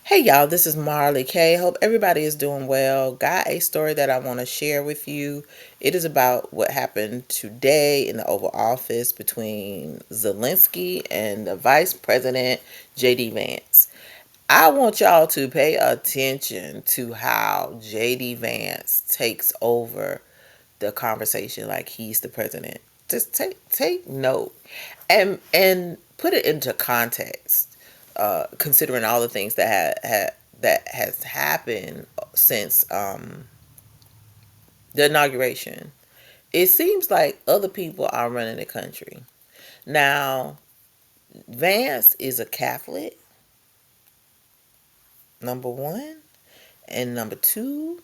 Hey y'all, this is Marley K. Hope everybody is doing well. Got a story that I want to share with you. It is about what happened today in the Oval Office between Zelensky and the Vice President JD Vance. I want y'all to pay attention to how JD Vance takes over the conversation like he's the president. Just take note and put it into context, considering all the things that has happened since the inauguration. It seems like other people are running the country now. Vance is a Catholic, number one, and number two,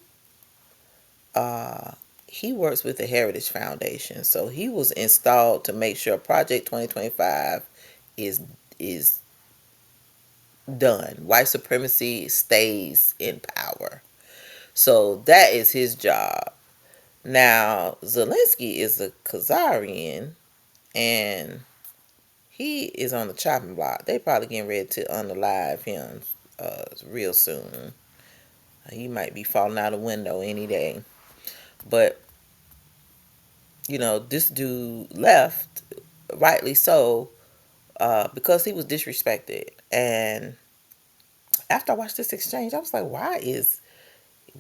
uh, he works with the Heritage Foundation, so he was installed to make sure Project 2025 is is done. White supremacy stays in power. So that is his job. Now, Zelensky is a Khazarian, and he is on the chopping block. They probably getting ready to unalive him real soon. He might be falling out a window any day. But, this dude left, rightly so, because he was disrespected. And after I watched this exchange, I was like, why is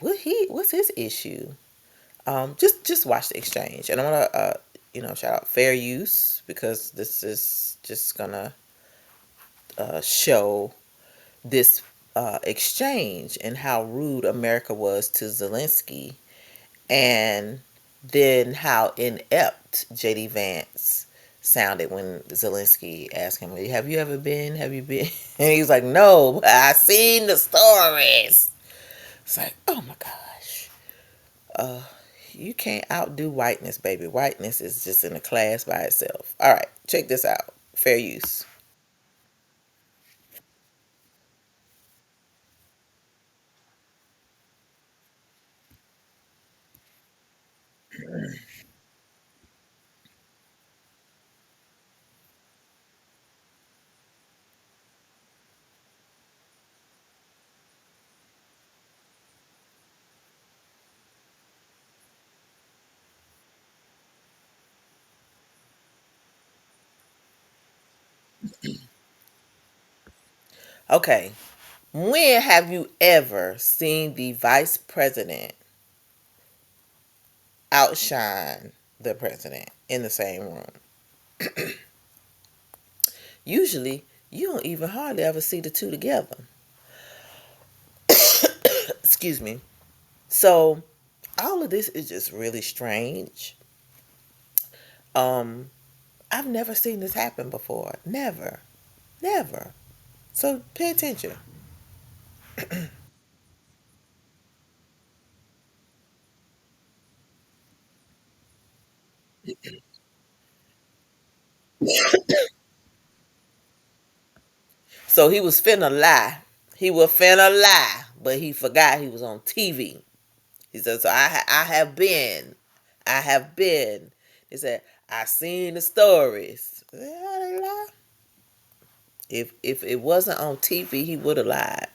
what's his issue? Just watch the exchange, and I want to shout out fair use, because this is just gonna show this exchange and how rude America was to Zelensky, and then how inept JD Vance sounded when Zelensky asked him, "Have you ever been? Have you been?" And he was like, "No, I seen the stories." It's like, oh my gosh. Uh, you can't outdo whiteness, baby. Whiteness is just in a class by itself. All right, check this out. Fair use. Okay, when have you ever seen the vice president outshine the president in the same room? Usually, you don't even hardly ever see the two together. Excuse me. So, all of this is just really strange. Um, I've never seen this happen before. Never. Never. So, pay attention. So, he was finna lie. He was finna lie, but he forgot he was on TV. He said, "So I have been. I have been." He said, "I seen the stories." How they lie? If it wasn't on TV, he would have lied.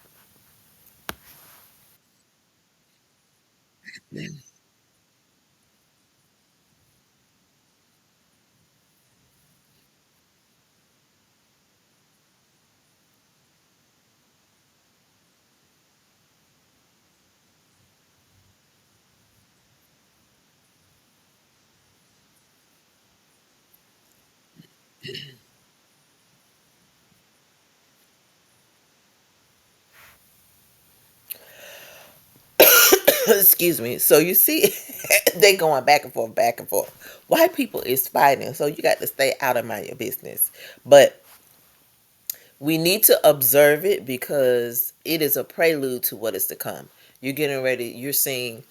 Excuse me. So you see, they going back and forth, back and forth. White people is fighting, so you got to stay out of my business. But we need to observe it because it is a prelude to what is to come. You're getting ready. You're seeing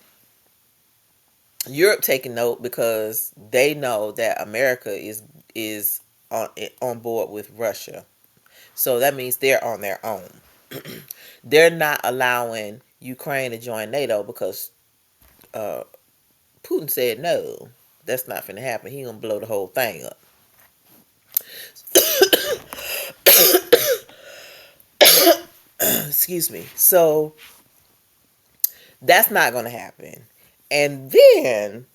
Europe taking note because they know that America is on board with Russia. So that means they're on their own. They're not allowing Ukraine to join NATO because uh, Putin said no. That's not going to happen. He gonna blow the whole thing up. Excuse me. So that's not going to happen. And then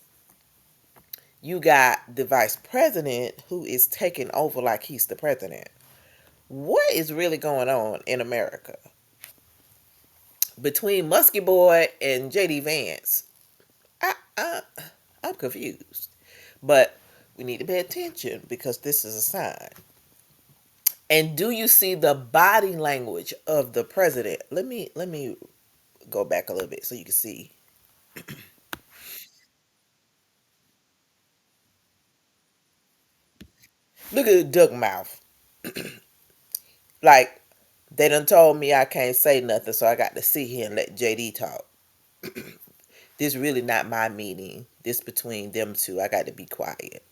you got the vice president who is taking over like he's the president. What is really going on in America between Muskie Boy and JD Vance? I I'm confused, but we need to pay attention because this is a sign. And do you see the body language of the president? Let me go back a little bit so you can see. Look at the duck mouth. Like they done told me I can't say nothing, so I got to sit here and let JD talk. This really not my meeting. This between them two. I got to be quiet.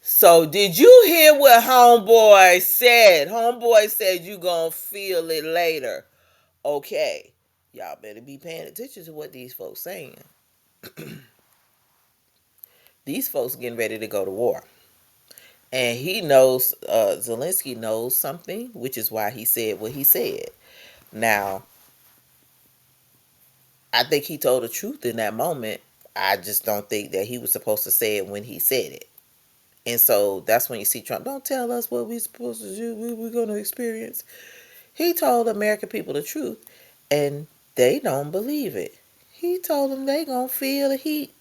So did you hear what Homeboy said? Homeboy said you gonna feel it later. Okay. Y'all better be paying attention to what these folks saying. These folks getting ready to go to war. And he knows, Zelensky knows something, which is why he said what he said. Now, I think he told the truth in that moment. I just don't think that he was supposed to say it when he said it. And so that's when you see Trump, don't tell us what we're supposed to do, we're going to experience. He told American people the truth, and they don't believe it. He told them they going to feel the heat,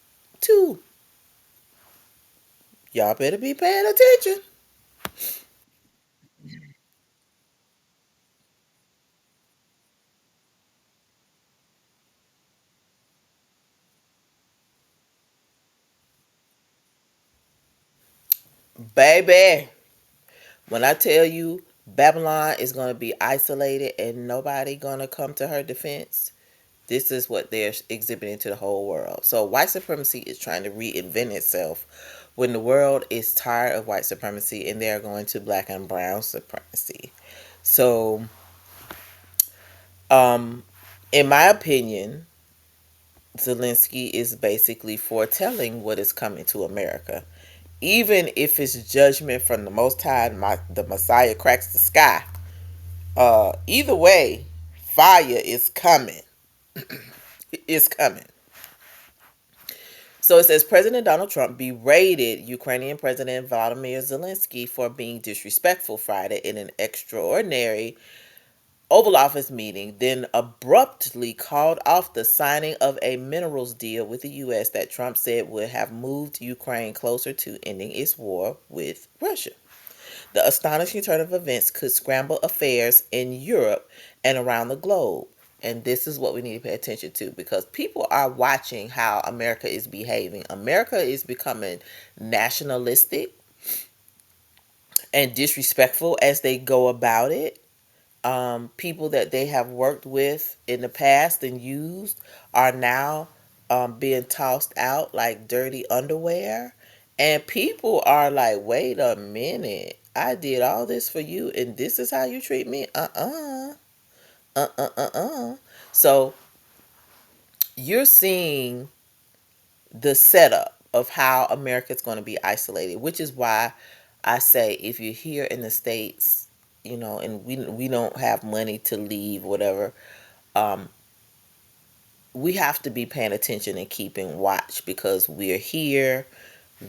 too. Y'all better be paying attention. Baby, when I tell you Babylon is going to be isolated and nobody going to come to her defense, this is what they're exhibiting to the whole world. So white supremacy is trying to reinvent itself when the world is tired of white supremacy and they're going to black and brown supremacy. So, um, in my opinion, Zelensky is basically foretelling what is coming to America. Even if it's judgment from the Most High, the Messiah cracks the sky. Either way, fire is coming. It's coming. So it says President Donald Trump berated Ukrainian President Volodymyr Zelensky for being disrespectful Friday in an extraordinary Oval Office meeting, then abruptly called off the signing of a minerals deal with the U.S. that Trump said would have moved Ukraine closer to ending its war with Russia. The astonishing turn of events could scramble affairs in Europe and around the globe. And this is what we need to pay attention to because people are watching how America is behaving. America is becoming nationalistic and disrespectful as they go about it. People that they have worked with in the past and used are now being tossed out like dirty underwear. And people are like, wait a minute. I did all this for you and this is how you treat me? So you're seeing the setup of how America's going to be isolated, which is why I say if you're here in the States, and we don't have money to leave, whatever, um, we have to be paying attention and keeping watch because we're here.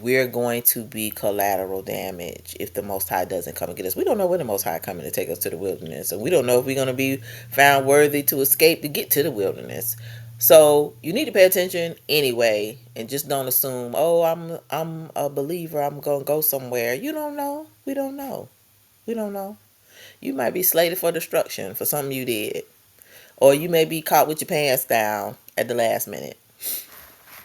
We're going to be collateral damage if the Most High doesn't come and get us. We don't know when the Most High coming to take us to the wilderness, and we don't know if we're going to be found worthy to escape to get to the wilderness. So you need to pay attention anyway, and just don't assume, oh, I'm a believer, I'm gonna go somewhere. You don't know. We don't know. We don't know. You might be slated for destruction for something you did, or you may be caught with your pants down at the last minute.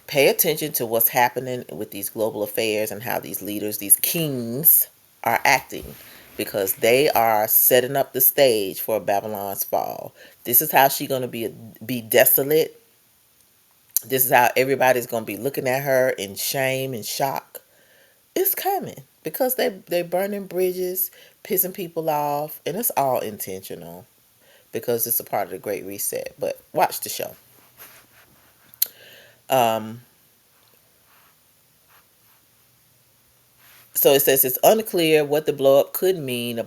Pay attention to what's happening with these global affairs and how these leaders, these kings, are acting because they are setting up the stage for Babylon's fall. This is how she's going to be desolate. This is how everybody's going to be looking at her in shame and shock. It's coming because they're burning bridges, pissing people off, and it's all intentional because it's a part of the Great Reset. But watch the show. Um, so it says it's unclear what the blowup could mean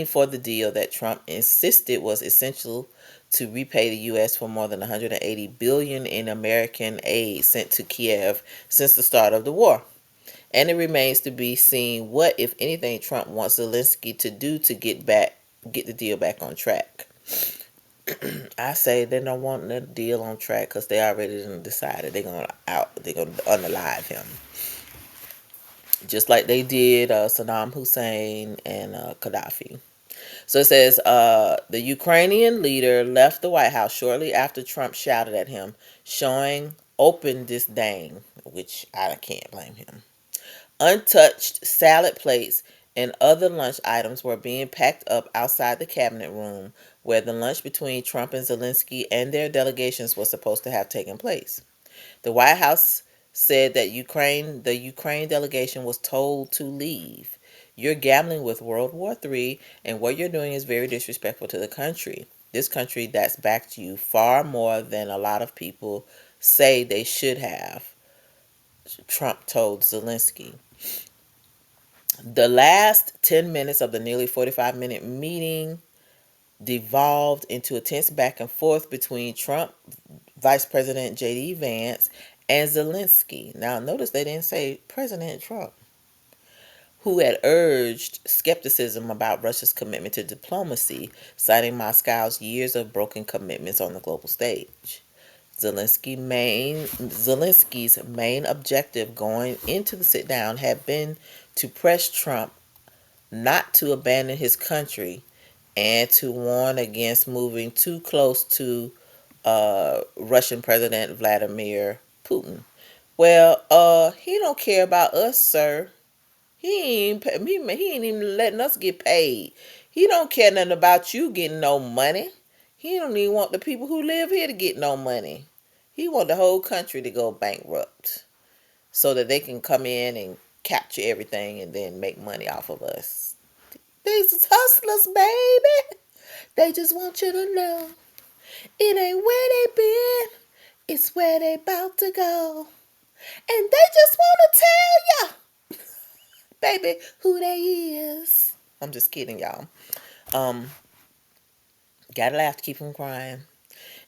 for the deal that Trump insisted was essential to repay the U.S. for more than 180 billion in American aid sent to Kiev since the start of the war. And it remains to be seen what, if anything, Trump wants Zelensky to do to get the deal back on track. I say they don't want the deal on track because they already decided they're gonna unalive him, just like they did Saddam Hussein and Gaddafi. So it says the Ukrainian leader left the White House shortly after Trump shouted at him, showing open disdain, which I can't blame him. Untouched salad plates and other lunch items were being packed up outside the cabinet room where the lunch between Trump and Zelensky and their delegations was supposed to have taken place. The White House said that the Ukraine delegation was told to leave. You're gambling with World War III, and what you're doing is very disrespectful to the country. This country that's backed you far more than a lot of people say they should have, Trump told Zelensky. The last 10 minutes of the nearly 45-minute meeting devolved into a tense back and forth between Trump, Vice President J.D. Vance, and Zelensky. Now, notice they didn't say President Trump, who had urged skepticism about Russia's commitment to diplomacy, citing Moscow's years of broken commitments on the global stage. Zelensky's main objective going into the sit down had been to press Trump not to abandon his country and to warn against moving too close to Russian President Vladimir Putin. Well, he don't care about us, sir. He ain't even letting us get paid. He don't care nothing about you getting no money. He don't even want the people who live here to get no money. He want the whole country to go bankrupt so that they can come in and capture everything and then make money off of us. These is hustlers, baby. They just want you to know it ain't where they been, it's where they about to go. And they just want to tell ya, baby, who they is. I'm just kidding, y'all. Um, Gotta laugh to keep from crying.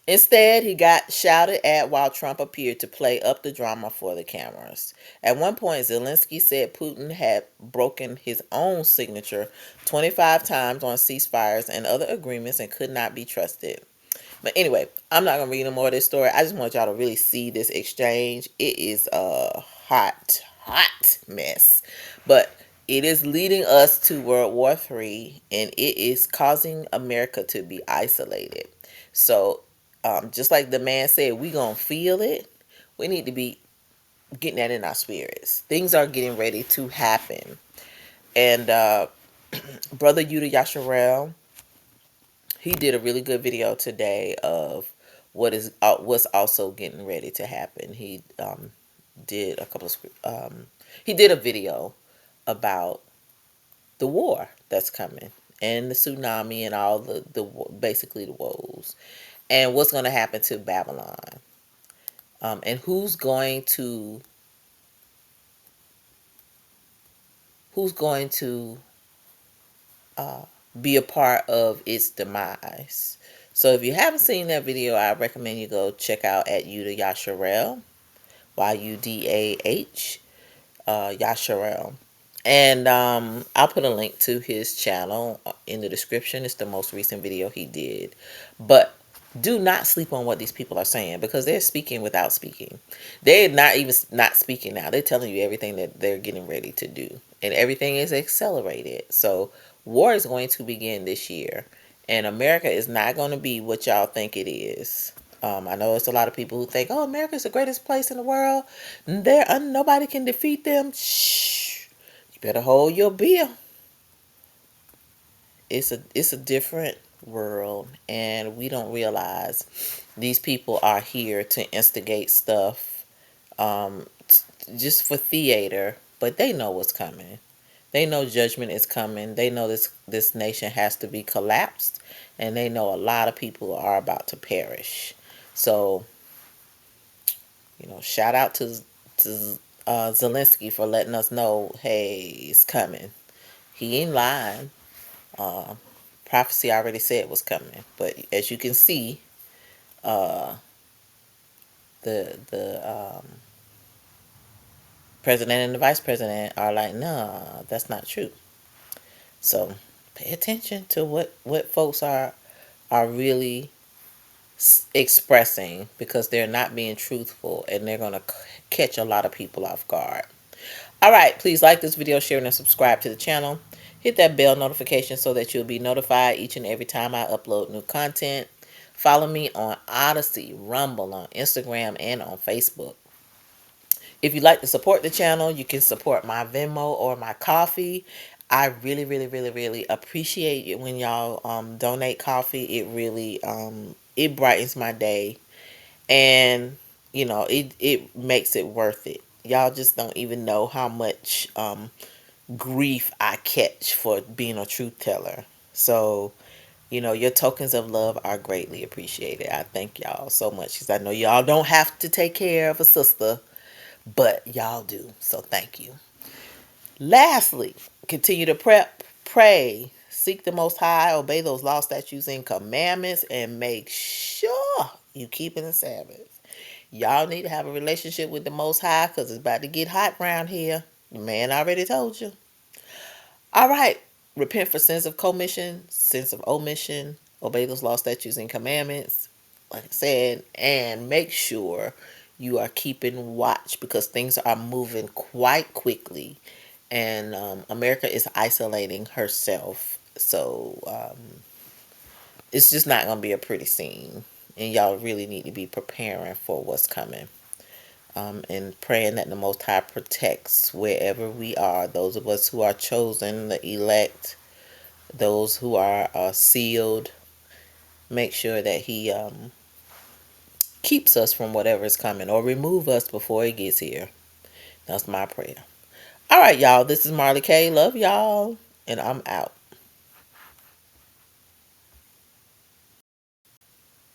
Instead, he got shouted at while Trump appeared to play up the drama for the cameras. At one point, Zelensky said Putin had broken his own signature 25 times on ceasefires and other agreements and could not be trusted. But anyway, I'm not going to read no more of this story. I just want y'all to really see this exchange. It is a hot, hot mess. But it is leading us to World War III, and it is causing America to be isolated. So, just like the man said, we going to feel it. We need to be getting that in our spirits. Things are getting ready to happen. And Brother Yuda Yasharel, he did a really good video today of what's also getting ready to happen. He did a couple of he did a video about the war that's coming and the tsunami and all the basically the woes and what's going to happen to Babylon, and who's going to be a part of its demise. So if you haven't seen that video, I recommend you go check out at Yudah Yasharel, Yudah, Yasharel. And I'll put a link to his channel in the description. It's the most recent video he did. But do not sleep on what these people are saying because they're speaking without speaking. They're not even not speaking now. They're telling you everything that they're getting ready to do. And everything is accelerated. So war is going to begin this year. And America is not going to be what y'all think it is. I know it's a lot of people who think, oh, America is the greatest place in the world. Nobody can defeat them. Shh. You better hold your beer. it's a different world, and we don't realize these people are here to instigate stuff, just for theater, but they know what's coming. They know judgment is coming. They know this nation has to be collapsed, and they know a lot of people are about to perish. So, shout out to Zelensky for letting us know, hey, it's coming. He ain't lying. Uh, Prophecy already said it was coming, but as you can see, uh, the president and the vice president are like, nah, that's not true. So pay attention to what folks are really expressing, because they're not being truthful, and they're gonna catch a lot of people off guard. All right, please like this video, share, and subscribe to the channel. Hit that bell notification so that you'll be notified each and every time I upload new content. Follow me on Odyssey, Rumble, on Instagram, and on Facebook. If you'd like to support the channel, you can support my Venmo or my coffee. I really, really, really, really appreciate it when y'all donate coffee. It really it brightens my day, and it makes it worth it. Y'all just don't even know how much grief I catch for being a truth teller. So, your tokens of love are greatly appreciated. I thank y'all so much, because I know y'all don't have to take care of a sister, but y'all do. So thank you. Lastly, continue to prep, pray, seek the Most High, obey those laws, statutes, and commandments, and make sure you keeping the Sabbath. Y'all need to have a relationship with the Most High, because it's about to get hot around here. The man already told you. All right. Repent for sins of commission, sins of omission, obey those laws, statutes, and commandments, like I said, and make sure you are keeping watch, because things are moving quite quickly, and America is isolating herself. So it's just not going to be a pretty scene, and y'all really need to be preparing for what's coming. And praying that the Most High protects wherever we are, those of us who are chosen, the elect, those who are sealed. Make sure that He keeps us from whatever is coming, or remove us before it gets here. That's my prayer. All right, y'all. This is Marley K. Love y'all, and I'm out.